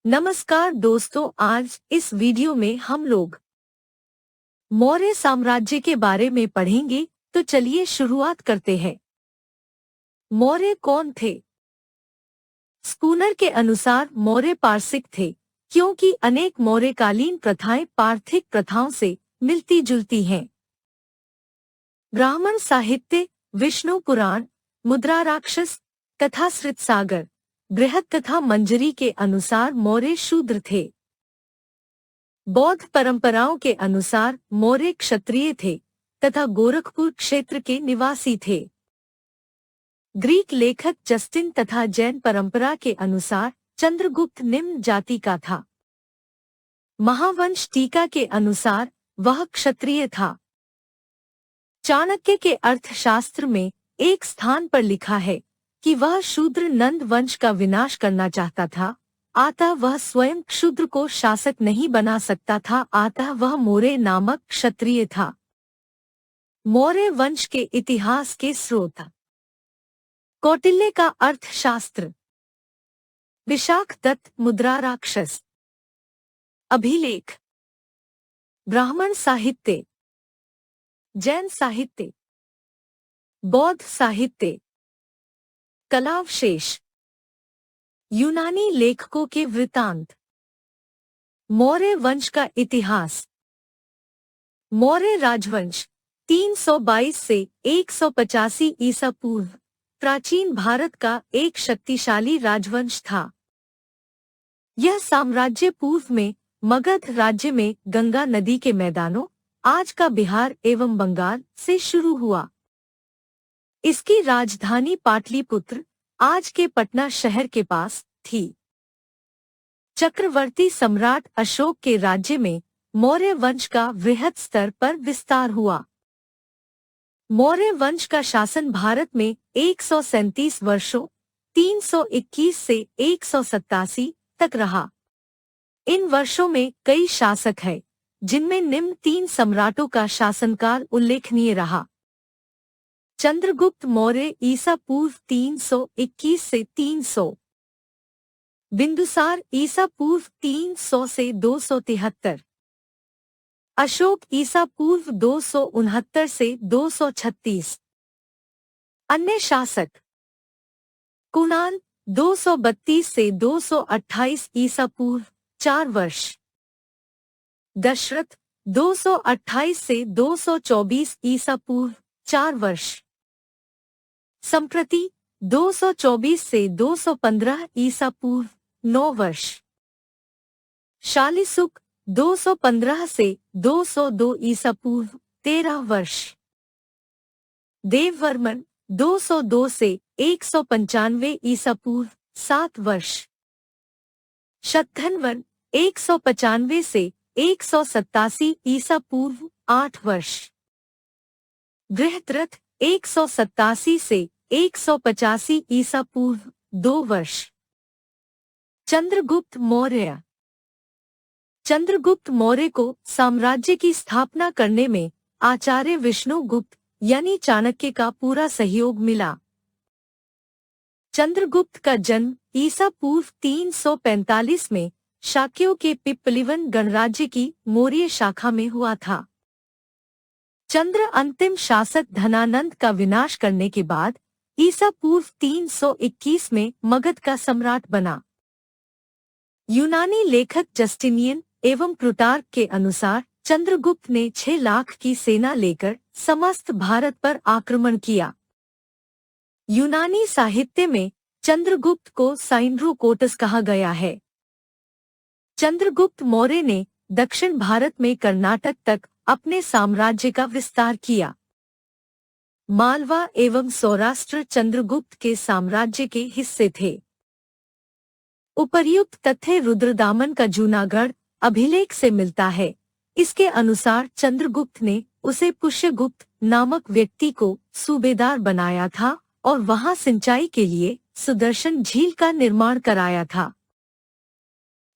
नमस्कार दोस्तों, आज इस वीडियो में हम लोग मौर्य साम्राज्य के बारे में पढ़ेंगे। तो चलिए शुरुआत करते हैं। मौर्य कौन थे? स्कूनर के अनुसार मौर्य पारसिक थे, क्योंकि अनेक मौर्यकालीन प्रथाएं पार्थिक प्रथाओं से मिलती जुलती हैं। ब्राह्मण साहित्य, विष्णु पुराण, मुद्रा राक्षस, कथाश्रित सागर, बृहत तथा मंजरी के अनुसार मौर्य शूद्र थे। बौद्ध परंपराओं के अनुसार मौर्य क्षत्रिय थे तथा गोरखपुर क्षेत्र के निवासी थे। ग्रीक लेखक जस्टिन तथा जैन परंपरा के अनुसार चंद्रगुप्त निम्न जाति का था। महावंश टीका के अनुसार वह क्षत्रिय था। चाणक्य के अर्थशास्त्र में एक स्थान पर लिखा है कि वह शूद्र नंद वंश का विनाश करना चाहता था, अतः वह स्वयं शूद्र को शासक नहीं बना सकता था, अतः वह मौर्य नामक क्षत्रिय था। मौर्य वंश के इतिहास के स्रोत। कौटिल्य का अर्थशास्त्र, विशाख दत्त मुद्रा राक्षस, अभिलेख, ब्राह्मण साहित्य, जैन साहित्य, बौद्ध साहित्य, कलावशेष, यूनानी लेखकों के वृत्तांत। मौर्य वंश का इतिहास। मौर्य राजवंश 322 से 185 ईसा पूर्व प्राचीन भारत का एक शक्तिशाली राजवंश था। यह साम्राज्य पूर्व में मगध राज्य में गंगा नदी के मैदानों, आज का बिहार एवं बंगाल से शुरू हुआ। इसकी राजधानी पाटलिपुत्र, आज के पटना शहर के पास थी। चक्रवर्ती सम्राट अशोक के राज्य में मौर्य वंश का वृहद स्तर पर विस्तार हुआ। मौर्य वंश का शासन भारत में 137 वर्षों 321 से 187 तक रहा। इन वर्षों में कई शासक हैं, जिनमें निम्न 3 सम्राटों का शासनकाल उल्लेखनीय रहा। चंद्रगुप्त मौर्य ईसा पूर्व 321 से 300, बिंदुसार ईसा पूर्व 300 से 273, अशोक ईसा पूर्व 269 से 236। अन्य शासक: कुणाल 232 से 228 ईसा पूर्व 4 वर्ष, दशरथ 228 से 224 ईसा पूर्व 4 वर्ष, संप्रति 224 से 215 ईसा पूर्व 9 वर्ष, शालिसुक 215 से 202 ईसा पूर्व 13 वर्ष, देववर्मन 202 से 195 ईसा पूर्व 7 वर्ष, शतधन्वन 195 से 187 ईसा पूर्व 8 वर्ष, बृहद्रथ 187 से 185 ईसा पूर्व 2 वर्ष। चंद्रगुप्त मौर्य। चंद्रगुप्त मौर्य को साम्राज्य की स्थापना करने में आचार्य विष्णुगुप्त यानी चाणक्य का पूरा सहयोग मिला। चंद्रगुप्त का जन्म ईसा पूर्व 345 में शाक्यों के पिप्पलीवन गणराज्य की मौर्य शाखा में हुआ था। चंद्र अंतिम शासक धनानंद का विनाश करने के बाद ईसा पूर्व 321 में मगध का सम्राट बना। यूनानी लेखक जस्टिनियन एवं प्लूटार्क के अनुसार चंद्रगुप्त ने 6 लाख की सेना लेकर समस्त भारत पर आक्रमण किया। यूनानी साहित्य में चंद्रगुप्त को साइंड्रोकोटस कहा गया है। चंद्रगुप्त मौर्य ने दक्षिण भारत में कर्नाटक तक अपने साम्राज्य का विस्तार किया। मालवा एवं सौराष्ट्र चंद्रगुप्त के साम्राज्य के हिस्से थे। उपर्युक्त तथ्य रुद्रदामन का जूनागढ़ अभिलेख से मिलता है। इसके अनुसार चंद्रगुप्त ने उसे पुष्यगुप्त नामक व्यक्ति को सूबेदार बनाया था और वहां सिंचाई के लिए सुदर्शन झील का निर्माण कराया था।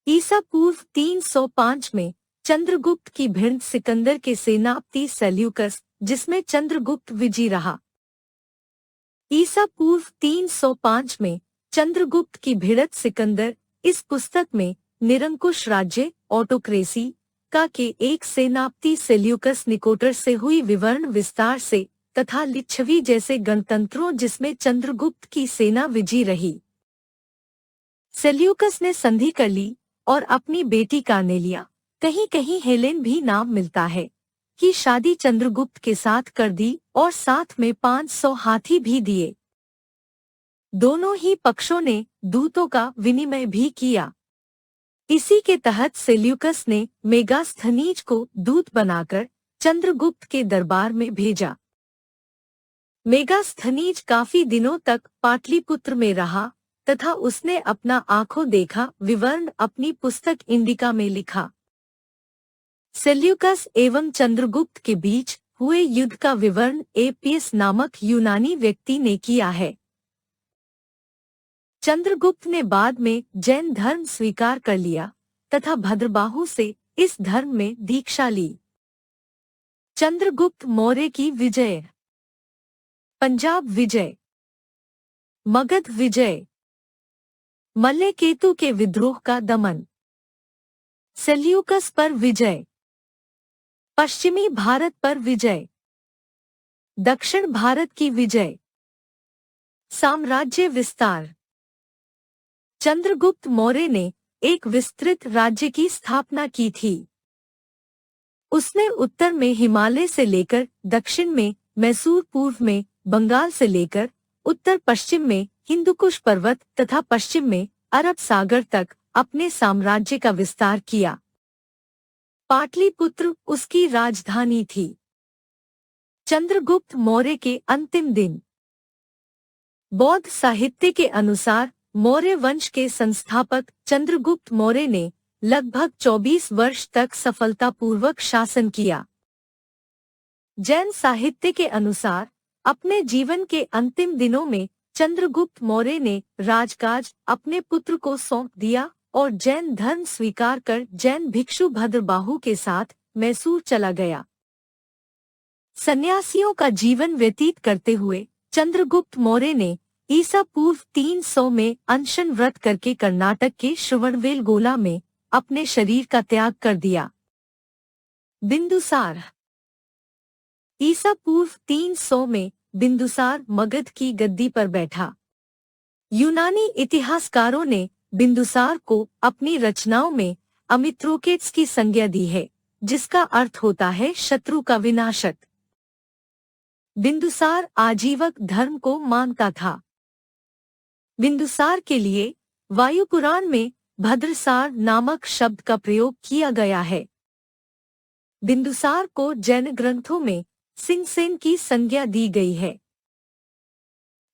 ईसा पूर्व 305 में चंद्रगुप्त की भिड़ सिकंदर के सेनापति सेल्यूकस, जिसमें चंद्रगुप्त विजयी रहा। ईसा पूर्व 305 में चंद्रगुप्त की भिड़त सिकंदर इस पुस्तक में निरंकुश राज्य ऑटोक्रेसी का के एक सेनापति सेल्यूकस निकोटर से हुई विवर्ण विस्तार से तथा लिच्छवी जैसे गणतंत्रों जिसमें चंद्रगुप्त की सेना विजयी रही। सेल्यूकस ने संधि कर ली और अपनी बेटी कार्नेलिया, कहीं कहीं हेलेन भी नाम मिलता है, की शादी चंद्रगुप्त के साथ कर दी और साथ में 500 हाथी भी दिए। दोनों ही पक्षों ने दूतों का विनिमय भी किया। इसी के तहत सेल्यूकस ने मेगास्थनीज को दूत बनाकर चंद्रगुप्त के दरबार में भेजा। मेगास्थनीज काफी दिनों तक पाटलिपुत्र में रहा तथा उसने अपना आंखों देखा विवरण अपनी पुस्तक इंडिका में लिखा। सेल्यूकस एवं चंद्रगुप्त के बीच हुए युद्ध का विवरण एपियस नामक यूनानी व्यक्ति ने किया है। चंद्रगुप्त ने बाद में जैन धर्म स्वीकार कर लिया तथा भद्रबाहु से इस धर्म में दीक्षा ली। चंद्रगुप्त मौर्य की विजय। पंजाब विजय, मगध विजय, मल्लकेतु के विद्रोह का दमन, सेल्यूकस पर विजय, पश्चिमी भारत पर विजय, दक्षिण भारत की विजय, साम्राज्य विस्तार। चंद्रगुप्त मौर्य ने एक विस्तृत राज्य की स्थापना की थी। उसने उत्तर में हिमालय से लेकर दक्षिण में मैसूर, पूर्व में बंगाल से लेकर उत्तर पश्चिम में हिंदुकुश पर्वत तथा पश्चिम में अरब सागर तक अपने साम्राज्य का विस्तार किया। पाटलिपुत्र उसकी राजधानी थी। चंद्रगुप्त मौर्य के अंतिम दिन। बौद्ध साहित्य के अनुसार मौर्य वंश के संस्थापक चंद्रगुप्त मौर्य ने लगभग 24 वर्ष तक सफलतापूर्वक शासन किया। जैन साहित्य के अनुसार अपने जीवन के अंतिम दिनों में चंद्रगुप्त मौर्य ने राजकाज अपने पुत्र को सौंप दिया और जैन धर्म स्वीकार कर जैन भिक्षु भद्रबाहु के साथ मैसूर चला गया। सन्यासियों का जीवन व्यतीत करते हुए चंद्रगुप्त मौर्य ने ईसा पूर्व 300 में अनशन व्रत करके कर्नाटक के श्रवणबेलगोला में अपने शरीर का त्याग कर दिया। बिंदुसार। ईसा पूर्व 300 में बिंदुसार मगध की गद्दी पर बैठा। यूनानी इतिहासकारों ने बिंदुसार को अपनी रचनाओं में अमित्रोकेट्स की संज्ञा दी है, जिसका अर्थ होता है शत्रु का विनाशक। बिंदुसार आजीवक धर्म को मानता था। बिंदुसार के लिए वायुपुराण में भद्रसार नामक शब्द का प्रयोग किया गया है। बिंदुसार को जैन ग्रंथों में सिंहसेन की संज्ञा दी गई है।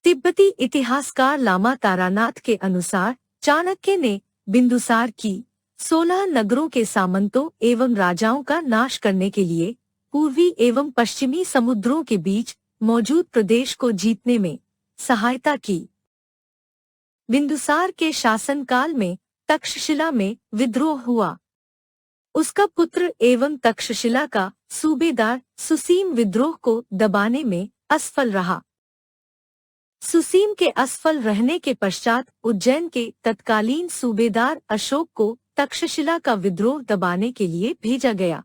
तिब्बती इतिहासकार लामा तारानाथ के अनुसार चाणक्य ने बिंदुसार की 16 नगरों के सामंतों एवं राजाओं का नाश करने के लिए पूर्वी एवं पश्चिमी समुद्रों के बीच मौजूद प्रदेश को जीतने में सहायता की। बिंदुसार के शासनकाल में तक्षशिला में विद्रोह हुआ। उसका पुत्र एवं तक्षशिला का सूबेदार सुसीम विद्रोह को दबाने में असफल रहा। सुसीम के असफल रहने के पश्चात उज्जैन के तत्कालीन सूबेदार अशोक को तक्षशिला का विद्रोह दबाने के लिए भेजा गया।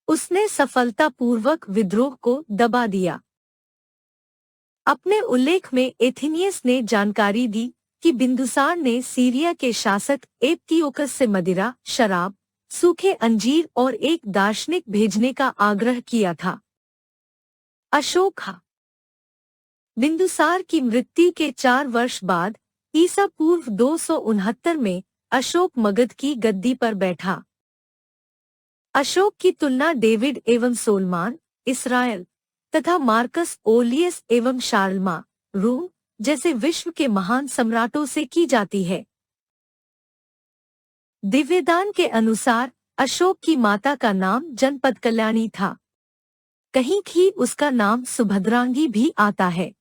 उसने सफलतापूर्वक विद्रोह को दबा दिया। अपने उल्लेख में एथिनियस ने जानकारी दी कि बिंदुसार ने सीरिया के शासक एप्टियोकस से मदिरा, शराब, सूखे अंजीर और एक दार्शनिक भेजने का आग्रह किया था। अशोक। बिंदुसार की मृत्यु के 4 वर्ष बाद ईसा पूर्व 269 में अशोक मगध की गद्दी पर बैठा। अशोक की तुलना डेविड एवं सोलमान, इसराइल तथा मार्कस ओलियस एवं शार्लमा, रोम जैसे विश्व के महान सम्राटों से की जाती है। दिव्यदान के अनुसार अशोक की माता का नाम जनपद कल्याणी था। कहीं कहीं उसका नाम सुभद्रांगी भी आता है।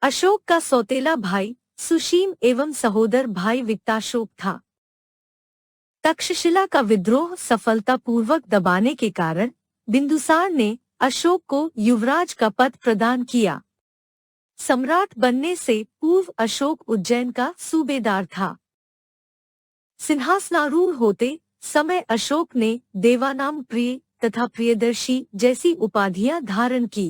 अशोक का सौतेला भाई सुशीम एवं सहोदर भाई विक्ताशोक था। तक्षशिला का विद्रोह सफलतापूर्वक दबाने के कारण बिंदुसार ने अशोक को युवराज का पद प्रदान किया। सम्राट बनने से पूर्व अशोक उज्जैन का सूबेदार था। सिंहासनारूढ़ होते समय अशोक ने देवानाम प्रिय तथा प्रियदर्शी जैसी उपाधियां धारण की।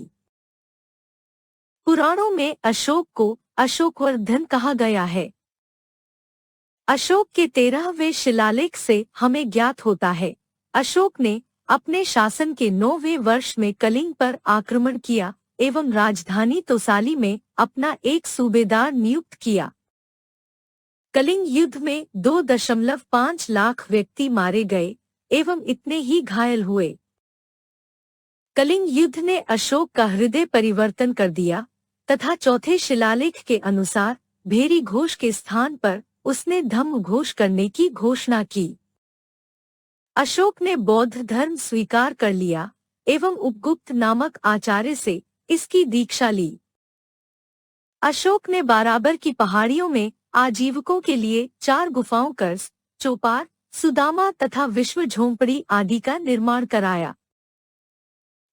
पुराणों में अशोक को अशोकवर्धन कहा गया है। अशोक के 13वें शिलालेख से हमें ज्ञात होता है, अशोक ने अपने शासन के 9वें वर्ष में कलिंग पर आक्रमण किया एवं राजधानी तोसाली में अपना एक सूबेदार नियुक्त किया। कलिंग युद्ध में 2.5 लाख व्यक्ति मारे गए एवं इतने ही घायल हुए। कलिंग युद्ध ने अशोक का हृदय परिवर्तन कर दिया तथा चौथे शिलालेख के अनुसार भेरी घोष के स्थान पर उसने धम्म घोष करने की घोषणा की। अशोक ने बौद्ध धर्म स्वीकार कर लिया एवं उपगुप्त नामक आचार्य से इसकी दीक्षा ली। अशोक ने बाराबर की पहाड़ियों में आजीविकों के लिए 4 गुफाओं कर्स, चौपार, सुदामा तथा विश्व झोंपड़ी आदि का निर्माण कराया।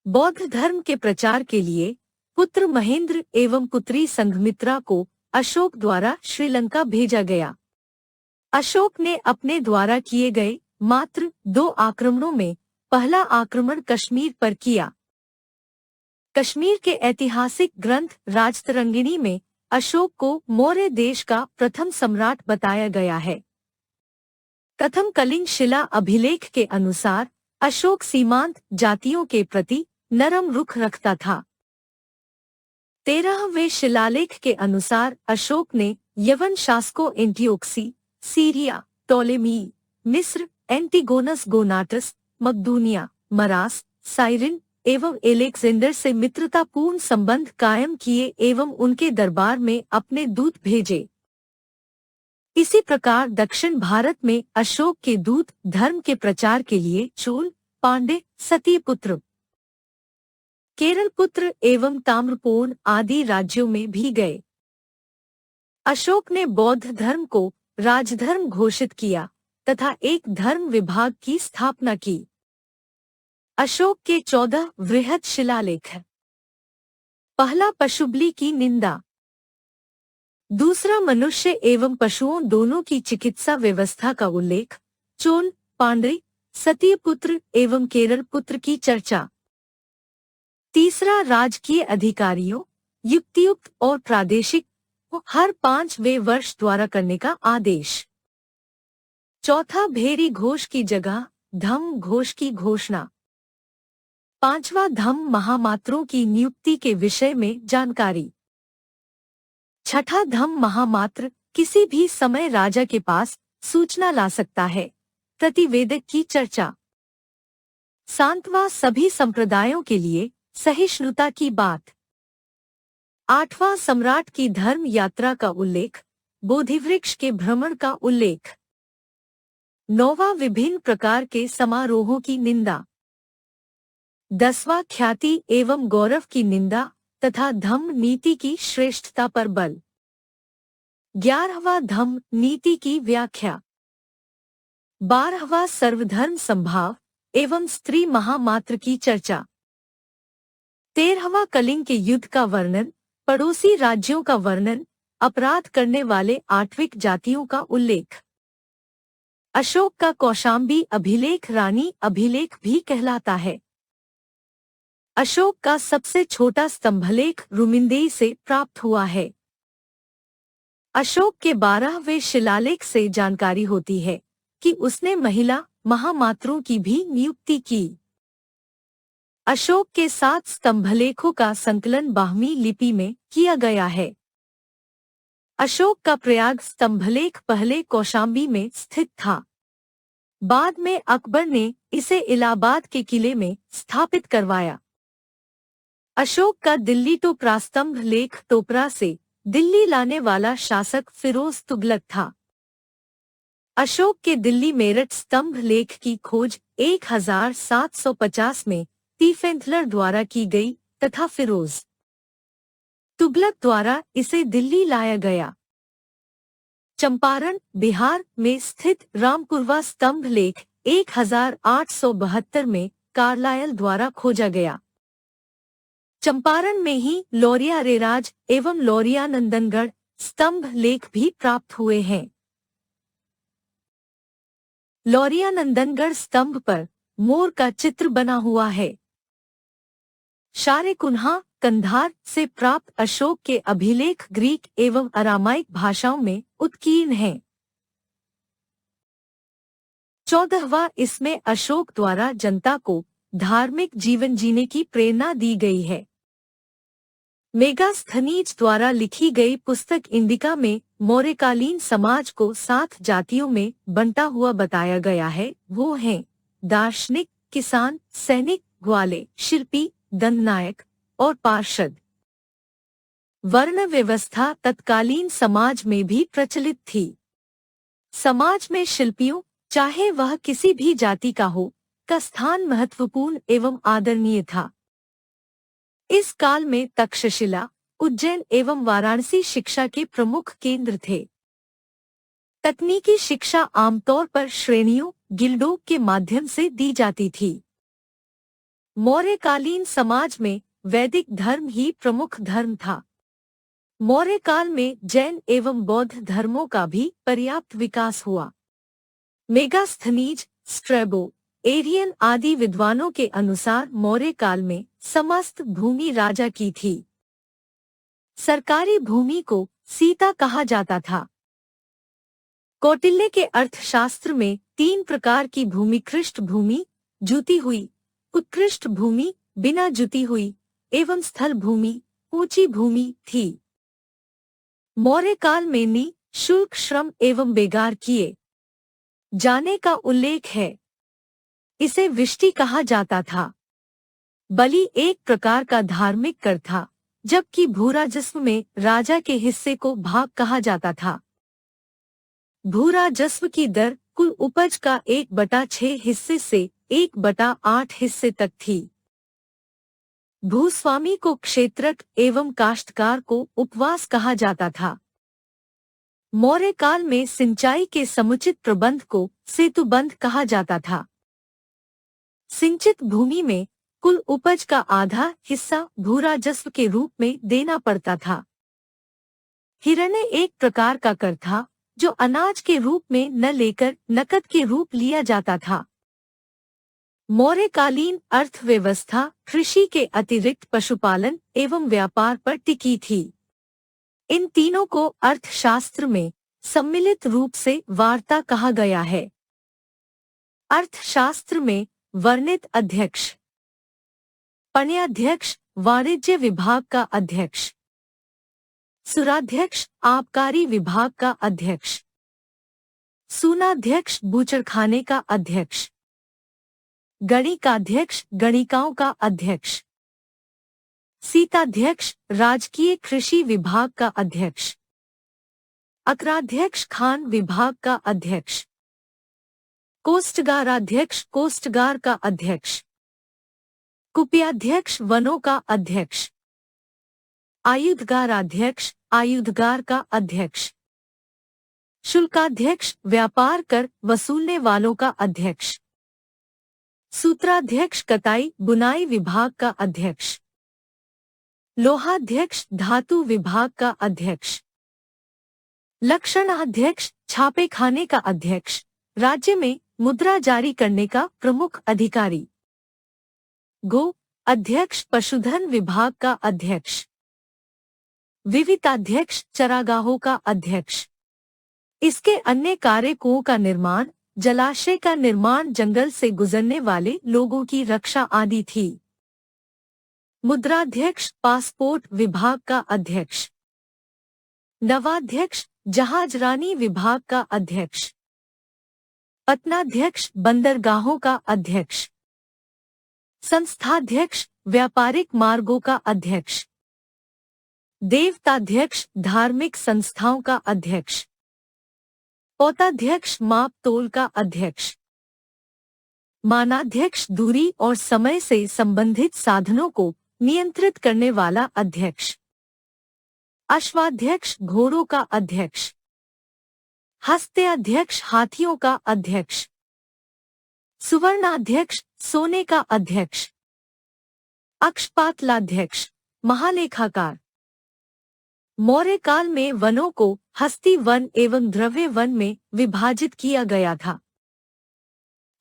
बौद्ध धर्म के प्रचार के लिए पुत्र महेंद्र एवं पुत्री संघमित्रा को अशोक द्वारा श्रीलंका भेजा गया। अशोक ने अपने द्वारा किए गए मात्र 2 आक्रमणों में पहला आक्रमण कश्मीर पर किया। कश्मीर के ऐतिहासिक ग्रंथ राजतरंगिणी में अशोक को मौर्य देश का प्रथम सम्राट बताया गया है। प्रथम कलिंग शिला अभिलेख के अनुसार अशोक सीमांत जातियों के प्रति नरम रुख रखता था। 13वें शिलालेख के अनुसार अशोक ने यवन शासकों एंटियोक्सी, सीरिया, टोलेमी, मिस्र, एंटीगोनस गोनाटस, मकदूनिया, मरास, साइरिन एवं एलेक्जेंडर से मित्रतापूर्ण संबंध कायम किए एवं उनके दरबार में अपने दूत भेजे। इसी प्रकार दक्षिण भारत में अशोक के दूत धर्म के प्रचार के लिए चोल, पांडे, सतीपुत्र, केरल पुत्र एवं ताम्रपोण आदि राज्यों में भी गए। अशोक ने बौद्ध धर्म को राजधर्म घोषित किया तथा एक धर्म विभाग की स्थापना की। अशोक के 14 वृहद शिलालेख। पहला पशुबलि की निंदा। दूसरा मनुष्य एवं पशुओं दोनों की चिकित्सा व्यवस्था का उल्लेख। चोल, पांड्य, सतीपुत्र एवं केरल पुत्र की चर्चा। तीसरा राजकीय अधिकारियों, युक्तियुक्त और प्रादेशिक हर 5वें वर्ष द्वारा करने का आदेश। चौथा भेरी घोष की जगह धम्म घोष की घोषणा। पांचवा धम्म महामात्रों की नियुक्ति के विषय में जानकारी। छठा धम्म महामात्र किसी भी समय राजा के पास सूचना ला सकता है, प्रतिवेदक की चर्चा। सातवां सभी संप्रदायों के लिए सहिष्णुता की बात। आठवां सम्राट की धर्म यात्रा का उल्लेख, बोधिवृक्ष के भ्रमण का उल्लेख। नौवां विभिन्न प्रकार के समारोहों की निंदा। 10वां ख्याति एवं गौरव की निंदा तथा धम्म नीति की श्रेष्ठता पर बल। 11वां धम्म नीति की व्याख्या। 12वां सर्वधर्म संभाव एवं स्त्री महामात्र की चर्चा। 13वां कलिंग के युद्ध का वर्णन, पड़ोसी राज्यों का वर्णन, अपराध करने वाले आठविक जातियों का उल्लेख। अशोक का कौशाम्बी अभिलेख रानी अभिलेख भी कहलाता है। अशोक का सबसे छोटा स्तंभलेख रुमिंदेई से प्राप्त हुआ है। अशोक के 12वें शिलालेख से जानकारी होती है कि उसने महिला महामात्रों की भी नियुक्ति की। अशोक के 7 स्तंभलेखों का संकलन 12वीं लिपि में किया गया है। अशोक का प्रयाग स्तंभलेख पहले कौशाम्बी में स्थित था। बाद में अकबर ने इसे इलाहाबाद के किले में स्थापित करवाया। अशोक का दिल्ली तो प्रास्तंभ लेख टोपरा से दिल्ली लाने वाला शासक फिरोज तुगलक था। अशोक के दिल्ली मेरठ स्तंभ लेख की खोज 1750 में तीफेंथलर द्वारा की गई तथा फिरोज तुगलक द्वारा इसे दिल्ली लाया गया। चंपारण, बिहार में स्थित रामपुरवा स्तंभ लेख 1872 में कार्लायल द्वारा खोजा गया। चंपारण में ही लौरिया रेराज एवं लौरिया नंदनगढ़ स्तंभ लेख भी प्राप्त हुए हैं। लौरियानंदनगढ़ स्तंभ पर मोर का चित्र बना हुआ है। शारेकुन्हा कंधार से प्राप्त अशोक के अभिलेख ग्रीक एवं अरामाइक भाषाओं में उत्कीर्ण हैं। 14वां इसमें अशोक द्वारा जनता को धार्मिक जीवन जीने की प्रेरणा दी गई है। मेगास्थनीज द्वारा लिखी गई पुस्तक इंडिका में मौर्यकालीन समाज को 7 जातियों में बंटा हुआ बताया गया है। वो हैं दार्शनिक, किसान, सैनिक, ग्वाले, शिल्पी, दंडनायक और पार्षद। वर्ण व्यवस्था तत्कालीन समाज में भी प्रचलित थी। समाज में शिल्पियों, चाहे वह किसी भी जाति का हो, का स्थान महत्वपूर्ण एवं आदरणीय था। इस काल में तक्षशिला, उज्जैन एवं वाराणसी शिक्षा के प्रमुख केंद्र थे। तकनीकी शिक्षा आमतौर पर श्रेणियों, गिल्डों के माध्यम से दी जाती थी। मौर्यकालीन समाज में वैदिक धर्म ही प्रमुख धर्म था। मौर्य काल में जैन एवं बौद्ध धर्मों का भी पर्याप्त विकास हुआ। मेगास्थनीज, स्ट्रैबो, एरियन आदि विद्वानों के अनुसार मौर्य काल में समस्त भूमि राजा की थी। सरकारी भूमि को सीता कहा जाता था। कौटिल्य के अर्थशास्त्र में 3 प्रकार की भूमि कृष्ट भूमि, जुती हुई, उत्कृष्ट भूमि, बिना जुती हुई एवं स्थल भूमि, ऊंची भूमि थी। मौर्य काल में नि शुल्क श्रम एवं बेगार किए जाने का उल्लेख है। इसे विष्टि कहा जाता था। बलि एक प्रकार का धार्मिक कर था, जबकि भूराजस्व में राजा के हिस्से को भाग कहा जाता था। भूराजस्व की दर कुल उपज का 1/6 हिस्से से 1/8 हिस्से तक थी। भूस्वामी को क्षेत्रक एवं काश्तकार को उपवास कहा जाता था। मौर्य काल में सिंचाई के समुचित प्रबंध को सेतुबंध कहा जाता था। सिंचित भूमि में कुल उपज का आधा हिस्सा भूराजस्व के रूप में देना पड़ता था। हिरण्य एक प्रकार का कर था, जो अनाज के रूप में न लेकर नकद के रूप लिया जाता था। मौर्यकालीन अर्थव्यवस्था कृषि के अतिरिक्त पशुपालन एवं व्यापार पर टिकी थी। इन तीनों को अर्थशास्त्र में सम्मिलित रूप से वार्ता कहा गया है। अर्थशास्त्र में वर्णित अध्यक्ष, पण्याध्यक्ष वाणिज्य विभाग का अध्यक्ष, सुराध्यक्ष आबकारी विभाग का अध्यक्ष, सूनाध्यक्ष बूचड़खाने का अध्यक्ष, गणिकाध्यक्ष गणिकाओं का अध्यक्ष, सीताध्यक्ष राजकीय कृषि विभाग का अध्यक्ष, अकराध्यक्ष खान विभाग का अध्यक्ष, कोष्टगाराध्यक्ष कोष्टगार का अध्यक्ष, कुप्याध्यक्ष वनों का अध्यक्ष, आयुधगाराध्यक्ष आयुधगार का अध्यक्ष, शुल्काध्यक्ष व्यापार कर वसूलने वालों का अध्यक्ष, सूत्राध्यक्ष कताई बुनाई विभाग का अध्यक्ष, लोहाध्यक्ष धातु विभाग का अध्यक्ष, लक्षणाध्यक्ष छापेखाने का अध्यक्ष, राज्य में मुद्रा जारी करने का प्रमुख अधिकारी, गो अध्यक्ष पशुधन विभाग का अध्यक्ष, विविताध्यक्ष चरागाहों का अध्यक्ष। इसके अन्य कार्य कुओं का निर्माण, जलाशय का निर्माण, जंगल से गुजरने वाले लोगों की रक्षा आदि थी। मुद्राध्यक्ष पासपोर्ट विभाग का अध्यक्ष, नवाध्यक्ष जहाजरानी विभाग का अध्यक्ष, पत्नाध्यक्ष बंदरगाहों का अध्यक्ष, संस्थाध्यक्ष व्यापारिक मार्गों का अध्यक्ष, देवताध्यक्ष धार्मिक संस्थाओं का अध्यक्ष, पौताध्यक्ष माप तोल का अध्यक्ष, मानाध्यक्ष दूरी और समय से संबंधित साधनों को नियंत्रित करने वाला अध्यक्ष, अश्वाध्यक्ष घोड़ों का अध्यक्ष, हस्त्याध्यक्ष हाथियों का अध्यक्ष, सुवर्णाध्यक्ष सोने का अध्यक्ष, अक्षपातलाध्यक्ष महालेखाकार। मौर्य काल में वनों को हस्ती वन एवं द्रव्य वन में विभाजित किया गया था।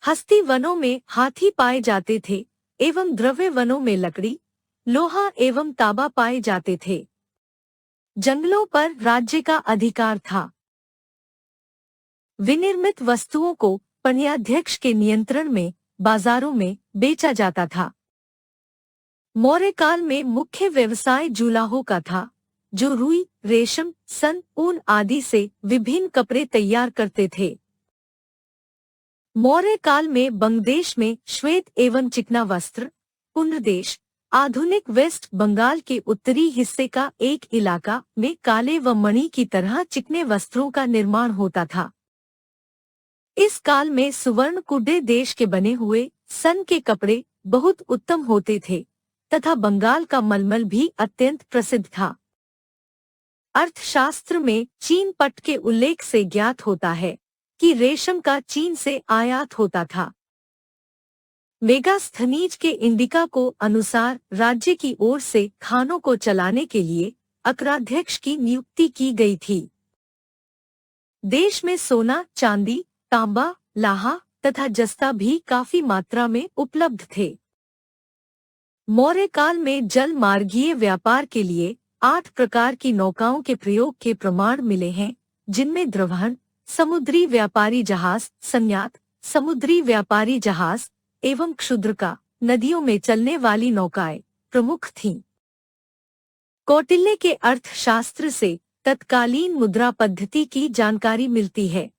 हस्ती वनों में हाथी पाए जाते थे एवं द्रव्य वनों में लकड़ी, लोहा एवं तांबा पाए जाते थे। जंगलों पर राज्य का अधिकार था। विनिर्मित वस्तुओं को पण्याध्यक्ष के नियंत्रण में बाजारों में बेचा जाता था। मौर्य काल में मुख्य व्यवसाय जुलाहों का था, जो रुई, रेशम, सन, ऊन आदि से विभिन्न कपड़े तैयार करते थे। मौर्य काल में बंगदेश में श्वेत एवं चिकना वस्त्र, पुनर्देश, आधुनिक वेस्ट बंगाल के उत्तरी हिस्से का एक इलाका में काले व मणि की तरह चिकने वस्त्रों का निर्माण होता था। इस काल में सुवर्ण कुड्डे देश के बने हुए सन के कपड़े बहुत उत्तम होते थे तथा बंगाल का मलमल भी अत्यंत प्रसिद्ध था। अर्थशास्त्र में चीन पट के उल्लेख से ज्ञात होता है कि रेशम का चीन से आयात होता था। मेगास्थनीज के इंडिका को अनुसार राज्य की ओर से खानों को चलाने के लिए अकराध्यक्ष की नियुक्ति की गई थी। देश में सोना, चांदी, तांबा, लाहा तथा जस्ता भी काफी मात्रा में उपलब्ध थे। मौर्य काल में जल मार्गीय व्यापार के लिए 8 प्रकार की नौकाओं के प्रयोग के प्रमाण मिले हैं, जिनमें द्रवहन, समुद्री व्यापारी जहाज, संयात, समुद्री व्यापारी जहाज एवं क्षुद्रका, नदियों में चलने वाली नौकाएं प्रमुख थीं। कौटिल्य के अर्थशास्त्र से तत्कालीन मुद्रा पद्धति की जानकारी मिलती है।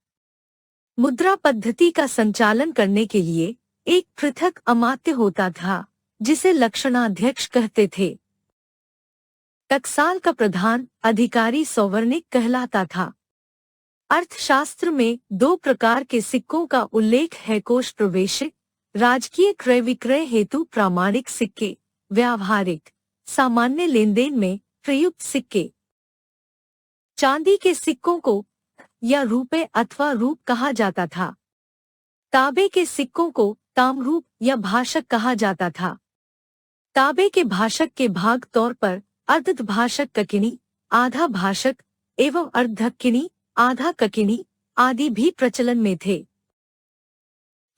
मुद्रा पद्धति का संचालन करने के लिए एक पृथक अमात्य होता था, जिसे लक्षणाध्यक्ष कहते थे। टकसाल का प्रधान अधिकारी सौवर्णिक कहलाता था। अर्थशास्त्र में 2 प्रकार के सिक्कों का उल्लेख है: कोष प्रवेशिक, राजकीय क्रय विक्रय हेतु प्रामाणिक सिक्के, व्यावहारिक, सामान्य लेनदेन में प्रयुक्त सिक्के। चांदी के सिक्कों को या रूपे अथवा रूप कहा जाता था। तांबे के सिक्कों को ताम्ररूप या भाषक कहा जाता था। तांबे के भाषक के भाग तौर पर अर्धभाषक ककिनी, आधा भाषक एवं अर्धकिनी, आधा ककिनी आदि भी प्रचलन में थे।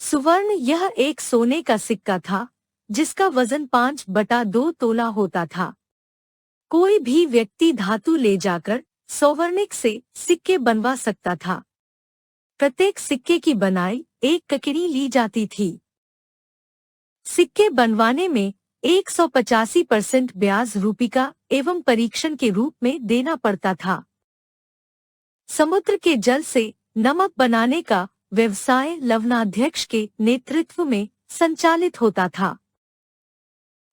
सुवर्ण यह एक सोने का सिक्का था, जिसका वजन 5/2 तोला होता था। कोई भी व्यक्ति धातु ले जाकर सौवर्णिक से सिक्के बनवा सकता था। प्रत्येक सिक्के की बनाई 1 ककिनी ली जाती थी। सिक्के बनवाने में 185% ब्याज रूपिका एवं परीक्षण के रूप में देना पड़ता था। समुद्र के जल से नमक बनाने का व्यवसाय लवणाध्यक्ष के नेतृत्व में संचालित होता था।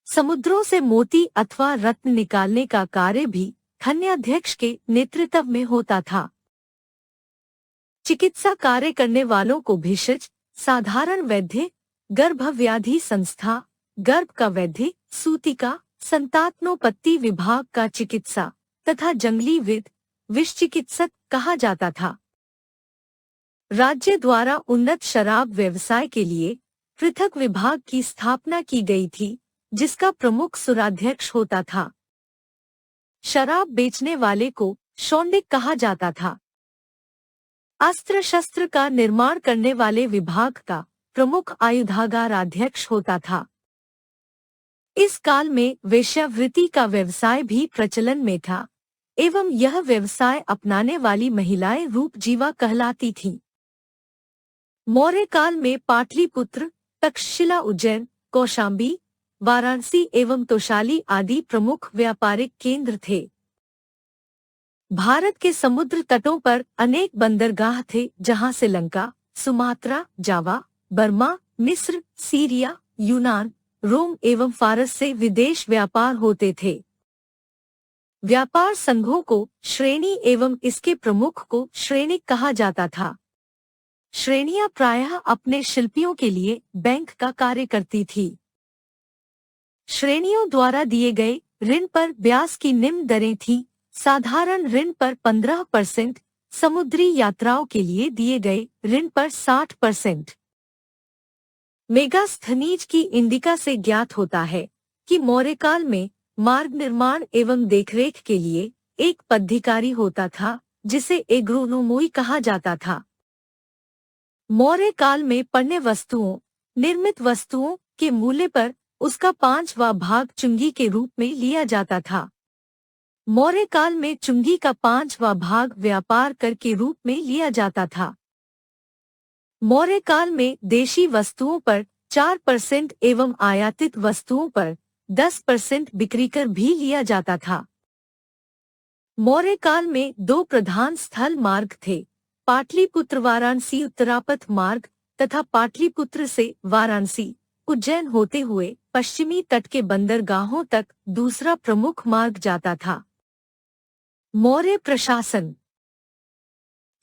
समुद्रों से मोती अथवा रत्न निकालने का कार्य भी खन्याध्यक्ष के नेतृत्व में होता था। चिकित्सा कार्य करने वालों को भिषज, साधारण वैद्य, गर्भव्याधि संस्था, गर्भ का वैद्य, सूतिका, संतात्नोपत्ति विभाग का चिकित्सा तथा जंगली विद, विष चिकित्सक कहा जाता था। राज्य द्वारा उन्नत शराब व्यवसाय के लिए पृथक विभाग की स्थापना की गई थी, जिसका प्रमुख सुराध्यक्ष होता था। शराब बेचने वाले को शौंडिक कहा जाता था। अस्त्र शस्त्र का निर्माण करने वाले विभाग का प्रमुख आयुधागार अध्यक्ष होता था। इस काल में वेश्यावृत्ति का व्यवसाय भी प्रचलन में था एवं यह व्यवसाय अपनाने वाली महिलाएं रूपजीवा कहलाती थीं। मौर्य काल में पाटलिपुत्र, तक्षशिला, उज्जैन, कौशाम्बी, वाराणसी एवं तोशाली आदि प्रमुख व्यापारिक केंद्र थे। भारत के समुद्र तटों पर अनेक बंदरगाह थे, जहां से लंका, सुमात्रा, जावा, बर्मा, मिस्र, सीरिया, यूनान, रोम एवं फारस से विदेश व्यापार होते थे। व्यापार संघों को श्रेणी एवं इसके प्रमुख को श्रेणिक कहा जाता था। श्रेणियां प्रायः अपने शिल्पियों के लिए बैंक का कार्य करती थी। श्रेणियों द्वारा दिए गए ऋण पर ब्याज की निम्न दरें थीं। साधारण ऋण पर 15%, समुद्री यात्राओं के लिए दिए गए ऋण पर 60%। मेगास्थनीज की इंडिका से ज्ञात होता है कि मौर्यकाल में मार्ग निर्माण एवं देखरेख के लिए एक पदाधिकारी होता था, जिसे एग्रोनोमोई कहा जाता था। मौर्य काल में पण्य वस्तुओं, निर्मित वस्तुओं के मूल्य पर उसका 5वां भाग चुंगी के रूप में लिया जाता था। मौर्य काल में चुंगी का 5वां भाग व्यापार कर के रूप में लिया जाता था। मौर्य काल में देशी वस्तुओं पर 4% एवं आयातित वस्तुओं पर 10% बिक्री कर भी लिया जाता था। मौर्य काल में 2 प्रधान स्थल मार्ग थे, पाटलिपुत्र वाराणसी उत्तरापथ मार्ग तथा पाटलिपुत्र से वाराणसी उज्जैन होते हुए पश्चिमी तट के बंदरगाहों तक दूसरा प्रमुख मार्ग जाता था। मौर्य प्रशासन।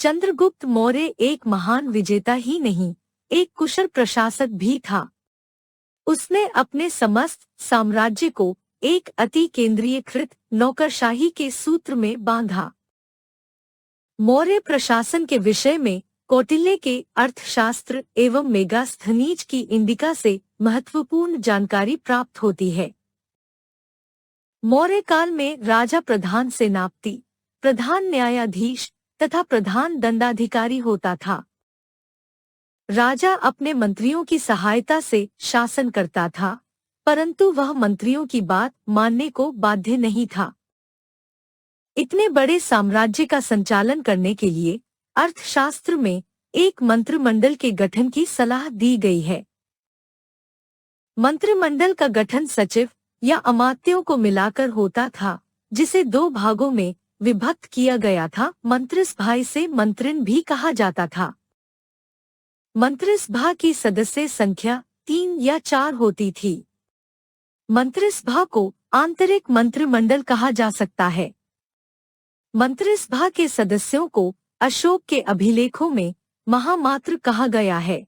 चंद्रगुप्त मौर्य एक महान विजेता ही नहीं, एक कुशल प्रशासक भी था। उसने अपने समस्त साम्राज्य को एक अति केंद्रीयकृत नौकरशाही के सूत्र में बांधा। मौर्य प्रशासन के विषय में कौटिल्य के अर्थशास्त्र एवं मेगास्थनीज की इंडिका से महत्वपूर्ण जानकारी प्राप्त होती है। मौर्य काल में राजा प्रधान सेनापति, प्रधान न्यायाधीश तथा प्रधान दंडाधिकारी होता था। राजा अपने मंत्रियों की सहायता से शासन करता था, परंतु वह मंत्रियों की बात मानने को बाध्य नहीं था। इतने बड़े साम्राज्य का संचालन करने के लिए अर्थशास्त्र में एक मंत्रिमंडल के गठन की सलाह दी गई है। मंत्रिमंडल का गठन सचिव या अमात्यों को मिलाकर होता था, जिसे 2 भागों में विभक्त किया गया था। मंत्रिसभा से मंत्रिन भी कहा जाता था। मंत्रिसभा की सदस्य संख्या 3 या 4 होती थी। मंत्रिसभा को आंतरिक मंत्रिमंडल कहा जा सकता है। मंत्रिसभा के सदस्यों को अशोक के अभिलेखों में महामात्र कहा गया है।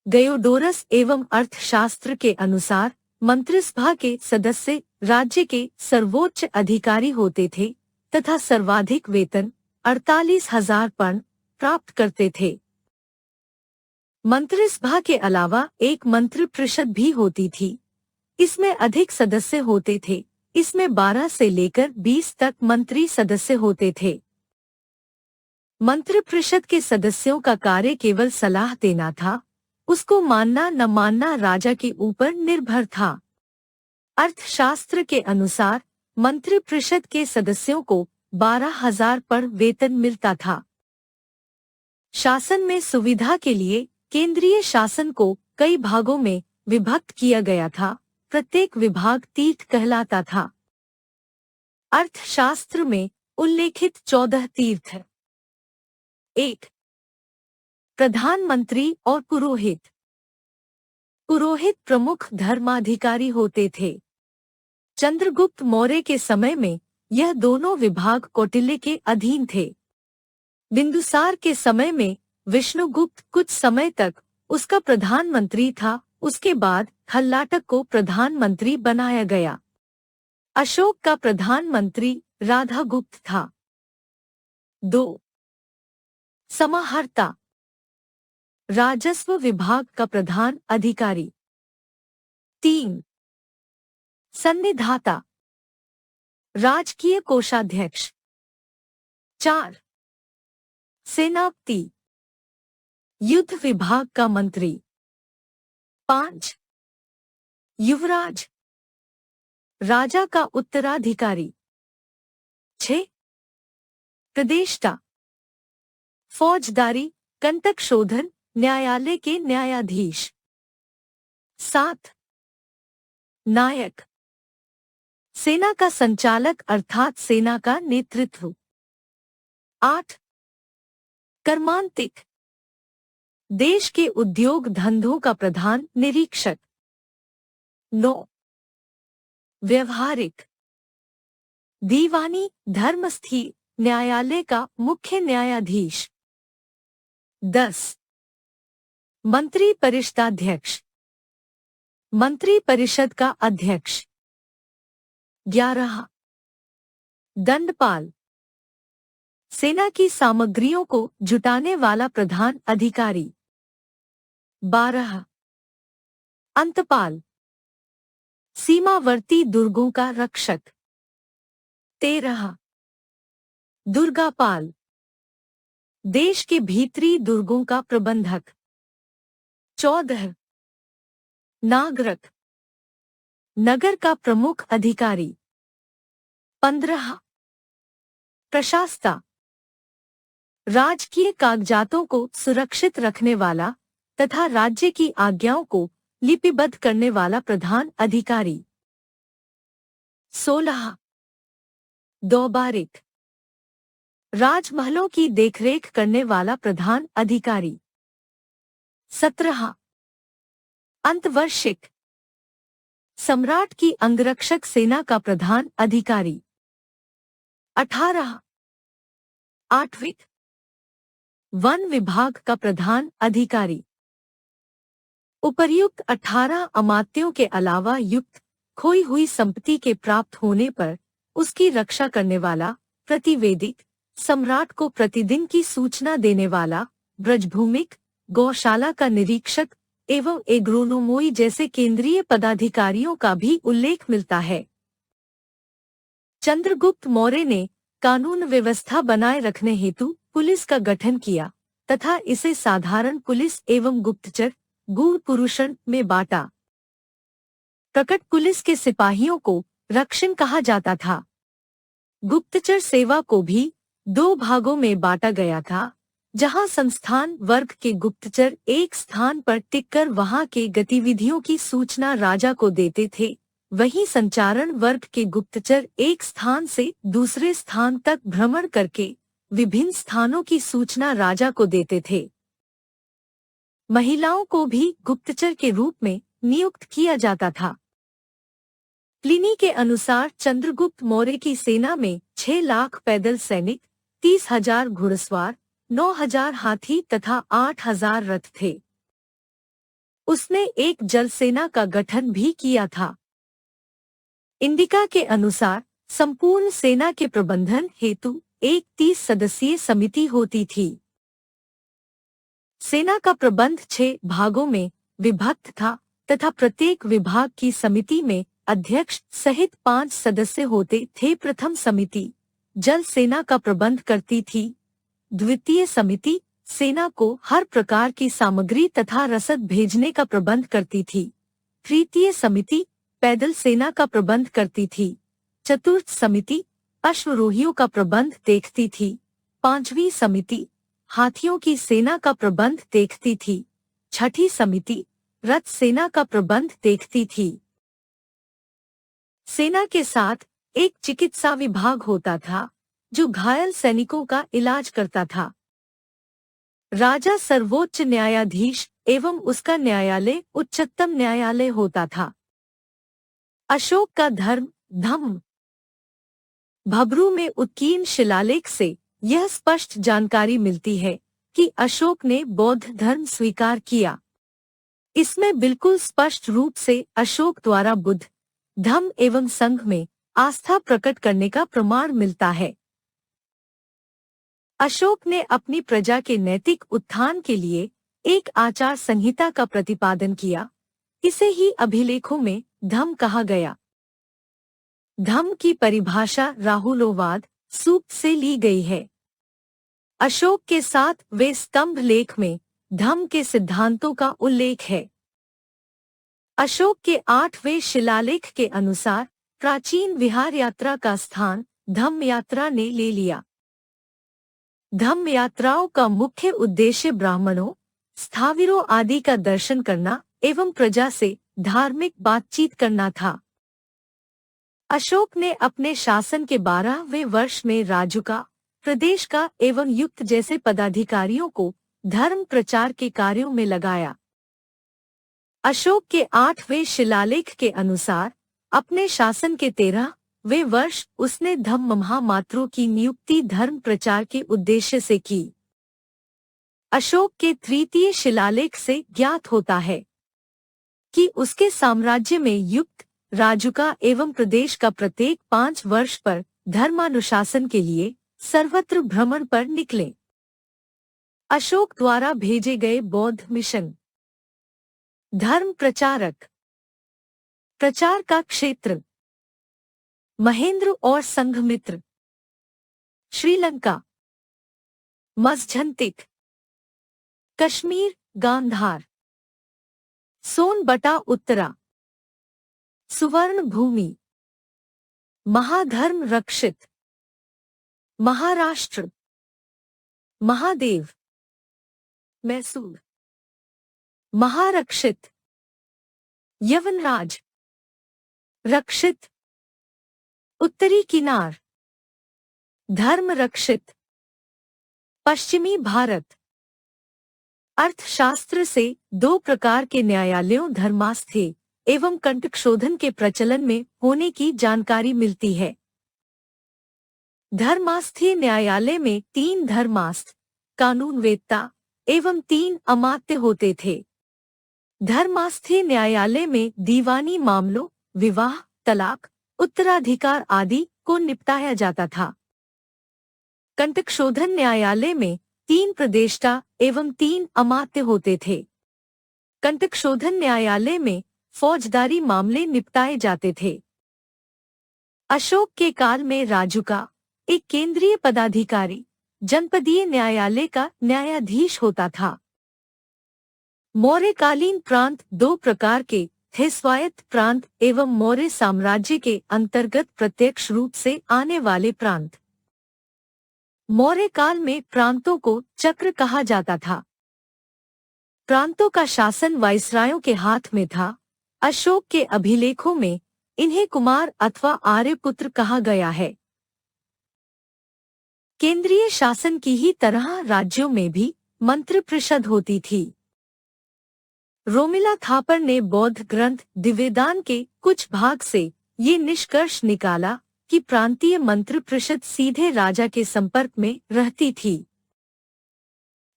गयोडोरस एवं अर्थशास्त्र के अनुसार मंत्रिसभा के सदस्य राज्य के सर्वोच्च अधिकारी होते थे तथा सर्वाधिक वेतन 48,000 पर्ण प्राप्त करते थे। मंत्रिसभा के अलावा एक मंत्रिपरिषद भी होती थी। इसमें अधिक सदस्य होते थे। इसमें 12 से लेकर 20 तक मंत्री सदस्य होते थे। मंत्रिपरिषद के सदस्यों का कार्य केवल सलाह देना था, उसको मानना न मानना राजा के ऊपर निर्भर था। अर्थशास्त्र के अनुसार मंत्रिपरिषद के सदस्यों को 12,000 पर वेतन मिलता था। शासन में सुविधा के लिए केंद्रीय शासन को कई भागों में विभक्त किया गया था। प्रत्येक विभाग तीर्थ कहलाता था। अर्थशास्त्र में उल्लेखित 14 तीर्थ। 1. प्रधानमंत्री और पुरोहित। पुरोहित प्रमुख धर्माधिकारी होते थे। चंद्रगुप्त मौर्य के समय में यह दोनों विभाग कौटिल्य के अधीन थे। बिंदुसार के समय में विष्णुगुप्त कुछ समय तक उसका प्रधानमंत्री था। उसके बाद हल्लाटक को प्रधानमंत्री बनाया गया। अशोक का प्रधानमंत्री राधागुप्त था। 2. समाहर्ता, राजस्व विभाग का प्रधान अधिकारी। 3. संनिधाता, राजकीय कोषाध्यक्ष। 4. सेनापति, युद्ध विभाग का मंत्री। 5. युवराज, राजा का उत्तराधिकारी। 6. प्रदेष्टा, फौजदारी, कंटक शोधन न्यायालय के न्यायाधीश। 7. नायक, सेना का संचालक अर्थात सेना का नेतृत्व। 8. कर्मांतिक, देश के उद्योग धंधों का प्रधान निरीक्षक। 9. व्यवहारिक, दीवानी धर्मस्थी न्यायालय का मुख्य न्यायाधीश। 10. मंत्री परिषदाध्यक्ष, मंत्री परिषद का अध्यक्ष। 11. दंडपाल, सेना की सामग्रियों को जुटाने वाला प्रधान अधिकारी। 12. अंतपाल, सीमावर्ती दुर्गों का रक्षक। 13. दुर्गापाल, देश के भीतरी दुर्गों का प्रबंधक। 14 नागरक, नगर का प्रमुख अधिकारी। 15 प्रशास्ता, राजकीय कागजातों को सुरक्षित रखने वाला तथा राज्य की आज्ञाओं को लिपिबद्ध करने वाला प्रधान अधिकारी। 16 दौबारिक, राजमहलों की देखरेख करने वाला प्रधान अधिकारी। 17 अंतवर्षिक, सम्राट की अंगरक्षक सेना का प्रधान अधिकारी। 18 आठविक, वन विभाग का प्रधान अधिकारी। उपर्युक्त 18 अमात्यों के अलावा युक्त खोई हुई संपत्ति के प्राप्त होने पर उसकी रक्षा करने वाला प्रतिवेदिक, सम्राट को प्रतिदिन की सूचना देने वाला ब्रजभूमिक, गौशाला का निरीक्षक एवं एग्रोनोमोई जैसे केंद्रीय पदाधिकारियों का भी उल्लेख मिलता है। चंद्रगुप्त मौर्य ने कानून व्यवस्था बनाए रखने हेतु पुलिस का गठन किया तथा इसे साधारण पुलिस एवं गुप्तचर गूढ़ पुरुषन में बांटा। प्रकट पुलिस के सिपाहियों को रक्षण कहा जाता था। गुप्तचर सेवा को भी 2 भागों में बांटा गया था, जहां संस्थान वर्ग के गुप्तचर एक स्थान पर टिककर वहां के गतिविधियों की सूचना राजा को देते थे, वहीं संचारण वर्ग के गुप्तचर एक स्थान से दूसरे स्थान तक भ्रमण करके विभिन्न स्थानों की सूचना राजा को देते थे। महिलाओं को भी गुप्तचर के रूप में नियुक्त किया जाता था। प्लिनी के अनुसार चंद्रगुप्त मौर्य की सेना में 6 लाख पैदल सैनिक, 30,000 घुड़सवार, 9,000 हाथी तथा 8,000 रथ थे। उसने एक जल सेना का गठन भी किया था। इंडिका के अनुसार संपूर्ण सेना के प्रबंधन हेतु एक 30 सदस्यीय समिति होती थी। सेना का प्रबंध 6 भागों में विभक्त था तथा प्रत्येक विभाग की समिति में अध्यक्ष सहित 5 सदस्य होते थे। प्रथम समिति जल सेना का प्रबंध करती थी। द्वितीय समिति सेना को हर प्रकार की सामग्री तथा रसद भेजने का प्रबंध करती थी। तृतीय समिति पैदल सेना का प्रबंध करती थी। चतुर्थ समिति अश्वरोहियों का प्रबंध देखती थी। 5वीं समिति हाथियों की सेना का प्रबंध देखती थी। 6ठी समिति रथ सेना का प्रबंध देखती थी। सेना के साथ एक चिकित्सा विभाग होता था जो घायल सैनिकों का इलाज करता था। राजा सर्वोच्च न्यायाधीश एवं उसका न्यायालय उच्चतम न्यायालय होता था। अशोक का धर्म धम्म। भब्रू में उत्कीर्ण शिलालेख से यह स्पष्ट जानकारी मिलती है कि अशोक ने बौद्ध धर्म स्वीकार किया। इसमें बिल्कुल स्पष्ट रूप से अशोक द्वारा बुद्ध धम्म एवं संघ में आस्था प्रकट करने का प्रमाण मिलता है। अशोक ने अपनी प्रजा के नैतिक उत्थान के लिए एक आचार संहिता का प्रतिपादन किया। इसे ही अभिलेखों में धम्म कहा गया। धम्म की परिभाषा राहुलोवाद सूक्त से ली गई है। अशोक के साथ वे स्तंभ लेख में धम्म के सिद्धांतों का उल्लेख है। अशोक के 8वें शिलालेख के अनुसार प्राचीन विहार यात्रा का स्थान धम्म यात्रा ने ले लिया। धम्म यात्राओं का मुख्य उद्देश्य ब्राह्मणों, स्थाविरों आदि का दर्शन करना एवं प्रजा से धार्मिक बातचीत करना था। अशोक ने अपने शासन के 12वें वर्ष में राजुका, प्रदेश का एवं युक्त जैसे पदाधिकारियों को धर्म प्रचार के कार्यों में लगाया। अशोक के 8वें शिलालेख के अनुसार अपने शासन के 13वें वर्ष उसने धम्म महामात्रों की नियुक्ति धर्म प्रचार के उद्देश्य से की। अशोक के 3य शिलालेख से ज्ञात होता है कि उसके साम्राज्य में युक्त राजुका एवं प्रदेश का प्रत्येक 5 वर्ष पर धर्मानुशासन के लिए सर्वत्र भ्रमण पर निकले। अशोक द्वारा भेजे गए बौद्ध मिशन। धर्म प्रचारक। प्रचार का क्षेत्र महेंद्र और संघमित्र। श्रीलंका। मज़झंतिक, कश्मीर, गांधार, सोनबटा उत्तरा, सुवर्ण भूमि, महाधर्म रक्षित, महाराष्ट्र, महादेव, मैसूर, महारक्षित, यवनराज, रक्षित, उत्तरी किनार, धर्म रक्षित, पश्चिमी भारत। अर्थशास्त्र से दो प्रकार के न्यायालयों धर्मास्थ एवं कंटकशोधन के प्रचलन में होने की जानकारी मिलती है। धर्मास्थीय न्यायालय में 3 धर्मास्थ, कानूनवेत्ता एवं 3 अमात्य होते थे। धर्मास्थीय न्यायालय में दीवानी मामलों, विवाह, तलाक, उत्तराधिकार आदि को निपटाया जाता था। कंटकशोधन न्यायालय में 3 प्रदेष्टा एवं 3 अमात्य होते थे। कंटकशोधन न्यायालय में फौजदारी मामले निपटाए जाते थे। अशोक के काल में राजुका, एक केंद्रीय पदाधिकारी, जनपदीय न्यायालय का न्यायाधीश होता था। मौर्यकालीन प्रांत 2 प्रकार के थे, स्वायत्त प्रांत एवं मौर्य साम्राज्य के अंतर्गत प्रत्यक्ष रूप से आने वाले प्रांत। मौर्य काल में प्रांतों को चक्र कहा जाता था। प्रांतों का शासन वाइसरायों के हाथ में था। अशोक के अभिलेखों में इन्हें कुमार अथवा आर्यपुत्र कहा गया है। केंद्रीय शासन की ही तरह राज्यों में भी मंत्रिपरिषद होती थी। रोमिला थापर ने बौद्ध ग्रंथ दिव्यदान के कुछ भाग से ये निष्कर्ष निकाला कि प्रांतीय मंत्रिपरिषद सीधे राजा के संपर्क में रहती थी।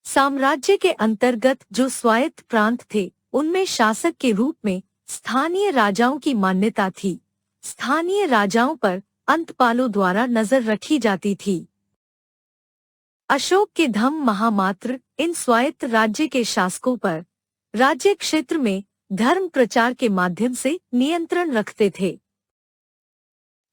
साम्राज्य के अंतर्गत जो स्वायत्त प्रांत थे, उनमें शासक के रूप में स्थानीय राजाओं की मान्यता थी। स्थानीय राजाओं पर अंतपालों द्वारा नजर रखी जाती थी। अशोक के धम्म महामात्र इन स्वायत्त राज्य के शासकों पर राज्य क्षेत्र में धर्म प्रचार के माध्यम से नियंत्रण रखते थे।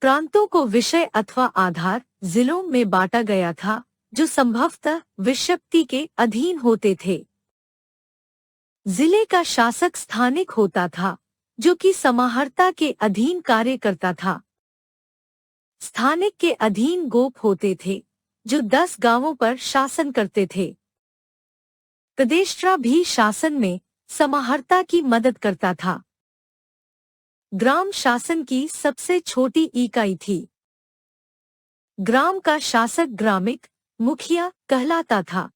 प्रांतों को विषय अथवा आधार जिलों में बांटा गया था, जो संभवतः विषक्ति के अधीन होते थे। जिले का शासक स्थानिक होता था, जो कि समाहर्ता के अधीन कार्य करता था। स्थानिक के अधीन गोप होते थे, जो 10 गांवों पर शासन करते थे। प्रदेष्ट्रा भी शासन में समाहर्ता की मदद करता था। ग्राम शासन की सबसे छोटी इकाई थी। ग्राम का शासक ग्रामिक मुखिया कहलाता था।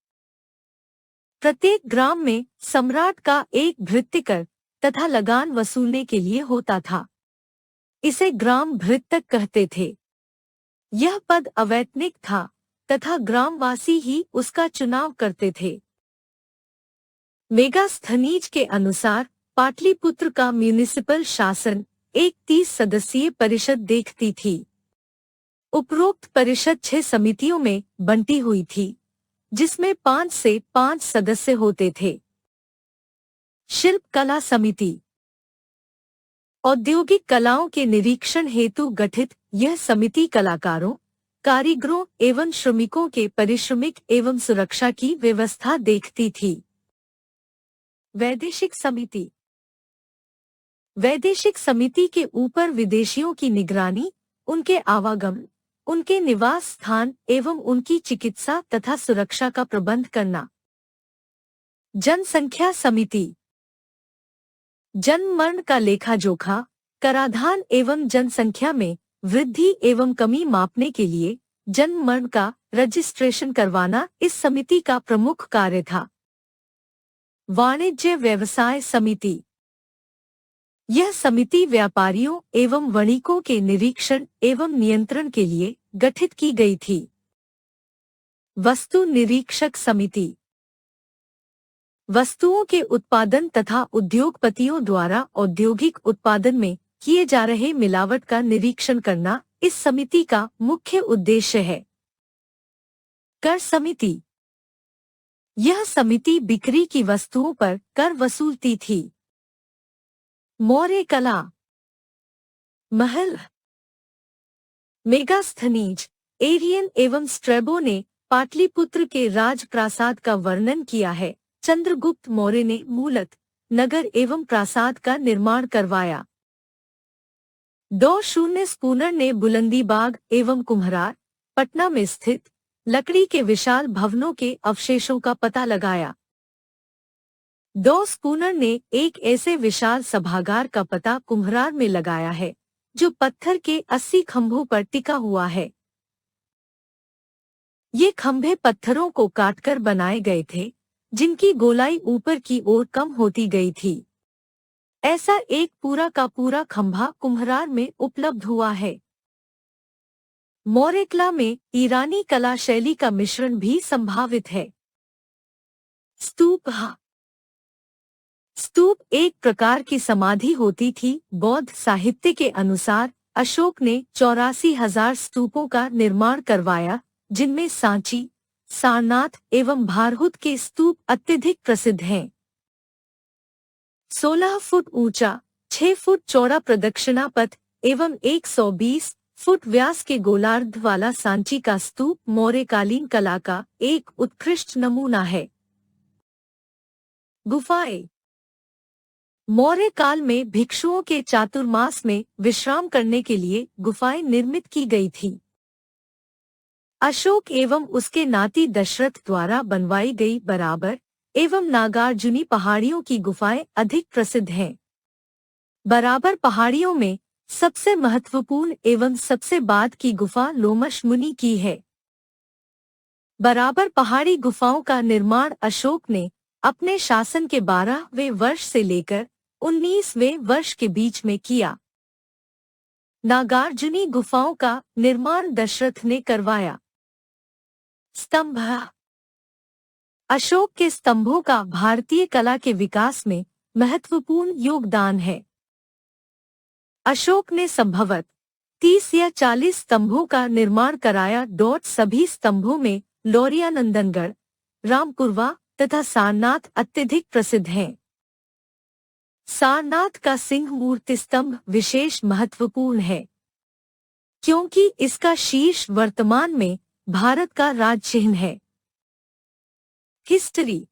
प्रत्येक ग्राम में सम्राट का एक भृत्यकर तथा लगान वसूलने के लिए होता था। इसे ग्राम भृत्यक कहते थे। यह पद अवैतनिक था तथा ग्रामवासी ही उसका चुनाव करते थे। मेगास्थनीज के अनुसार पाटलिपुत्र का म्युनिसिपल शासन एक 30 सदस्यीय परिषद देखती थी। उपरोक्त परिषद 6 समितियों में बंटी हुई थी, जिसमें 5 से 5 सदस्य होते थे। शिल्प कला समिति औद्योगिक कलाओं के निरीक्षण हेतु गठित यह समिति कलाकारों, कारीगरों एवं श्रमिकों के पारिश्रमिक एवं सुरक्षा की व्यवस्था देखती थी। वैदेशिक समिति वैदेशिक समिति के ऊपर विदेशियों की निगरानी, उनके आवागमन, उनके निवास स्थान एवं उनकी चिकित्सा तथा सुरक्षा का प्रबंध करना। जनसंख्या समिति जन्म मरण का लेखा जोखा, कराधान एवं जनसंख्या में वृद्धि एवं कमी मापने के लिए जन्म मरण का रजिस्ट्रेशन करवाना इस समिति का प्रमुख कार्य था। वाणिज्य व्यवसाय समिति यह समिति व्यापारियों एवं वणिकों के निरीक्षण एवं नियंत्रण के लिए गठित की गई थी। वस्तु निरीक्षक समिति वस्तुओं के उत्पादन तथा उद्योगपतियों द्वारा औद्योगिक उत्पादन में किए जा रहे मिलावट का निरीक्षण करना इस समिति का मुख्य उद्देश्य है। कर समिति यह समिति बिक्री की वस्तुओं पर कर वसूलती थी। मौर्य कला महल मेगास्थनीज, एरियन एवं स्ट्रेबो ने पाटलिपुत्र के राजप्रासाद का वर्णन किया है। चंद्रगुप्त मौर्य ने मूलतः नगर एवं प्रासाद का निर्माण करवाया। 2 स्कूनर ने बुलंदीबाग एवं कुम्हरार, पटना में स्थित लकड़ी के विशाल भवनों के अवशेषों का पता लगाया। 2 स्कूनर ने एक ऐसे विशाल सभागार का पता कुम्हरार में लगाया है जो पत्थर के 80 खंभों पर टिका हुआ है। ये खंभे पत्थरों को काटकर बनाए गए थे, जिनकी गोलाई ऊपर की ओर कम होती गई थी। ऐसा एक पूरा का पूरा खंभा कुम्हरार में उपलब्ध हुआ है। मौर्यकला में ईरानी कला शैली का मिश्रण भी संभावित है। स्तूप। स्तूप एक प्रकार की समाधि होती थी। बौद्ध साहित्य के अनुसार अशोक ने 84,000 स्तूपों का निर्माण करवाया, जिनमें सांची, सारनाथ एवं भारहुत के स्तूप अत्यधिक प्रसिद्ध हैं। 16 फुट ऊंचा, 6 फुट चौड़ा प्रदक्षिणा पथ एवं 120 फुट व्यास के गोलार्ध वाला सांची का स्तूप मौर्यकालीन कला का एक उत्कृष्ट नमूना है। गुफाएं। मौर्य काल में भिक्षुओं के चातुर्मास में विश्राम करने के लिए गुफाएं निर्मित की गई थी। अशोक एवं उसके नाती दशरथ द्वारा बनवाई गई बराबर एवं नागार्जुनी पहाड़ियों की गुफाएं अधिक प्रसिद्ध हैं। बराबर पहाड़ियों में सबसे महत्वपूर्ण एवं सबसे बाद की गुफा लोमश मुनि की है। बराबर पहाड़ी गुफाओं का निर्माण अशोक ने अपने शासन के 12वें वर्ष से लेकर 19वें वर्ष के बीच में किया। नागार्जुनी गुफाओं का निर्माण दशरथ ने करवाया। स्तंभ। अशोक के स्तंभों का भारतीय कला के विकास में महत्वपूर्ण योगदान है। अशोक ने संभवतः 30 या 40 स्तंभों का निर्माण कराया। सभी स्तंभों में लौरियानंदनगढ़, रामपुरवा तथा सारनाथ अत्यधिक प्रसिद्ध हैं। सारनाथ का सिंह मूर्ति स्तंभ विशेष महत्वपूर्ण है, क्योंकि इसका शीर्ष वर्तमान में भारत का राज चिन्ह है। हिस्ट्री।